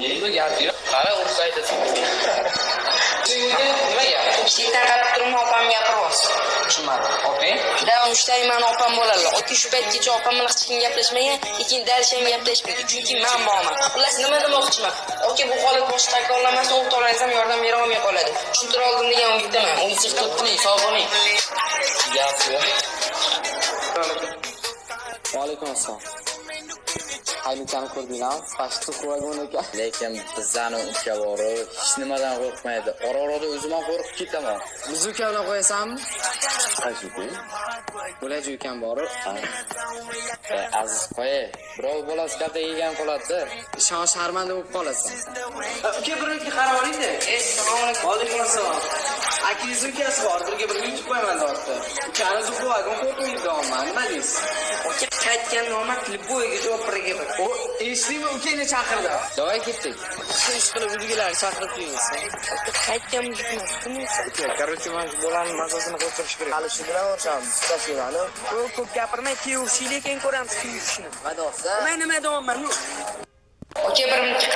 Endi gap yo'q. Qara ursa aytasan. Nima gap? Ishdan qarab turma opam gapiryapsiz. Tushunmadim. Opang? Da mushtari mani opam bo'ladilar. Oti shu paytgacha opam bilan hech kim gaplashmagan, lekin dalsham gaplashmaydi. Chunki men borman. Xullas nima demoqchiman? Oke, bu holat boshqa takrorlanmasa, o'rtoqlaringiz ham yordam bera olmay qoladi. Tushuntira oldim degan umiddaman. Umidsiz tutqining, sog' bo'ling. Gap yo'q. Vaalaykum assalom. Haydovchini ko'rdinglar? Pashtu qo'ygan ekan. Lekin bizlarni uka borib hech nimadan qo'rqmaydi. Ora-orada o'zim ham qo'rqib ketaman. Biz uka bilan qo'yasanmi? Qaysi? Bo'laj ukam borib. Aziz qo'y. Birov bolasi katta yegan qoladi. Ishon sharmanda bo'lib qolasan. Uka bir minutga qarab oling-da. Assalomu alaykum. Vaalaykum assalom. Akingiz ukasi bor, birga bir yutib qo'yaman deyapti. Ukani qo'ygan qo'rqmaydi deyapman. Nima deysiz? Oke, qaytgan nomardli bo'yiga javob bergan. O, esnimi ukani chaqirdi. Davay ketdik. Ish qilib uydagilarni chaqirib qo'yingsiz. Qaytgan muzikni. Короче, men bolani mazasini qo'ytirish kerak. Hali shu bilan o'rishamiz. Tashkilani. Ko'p gapirmay, keyin shiylik ekan ko'ramiz kim ishini. Madofsa. Men nima deyapman? Oke, bir minutga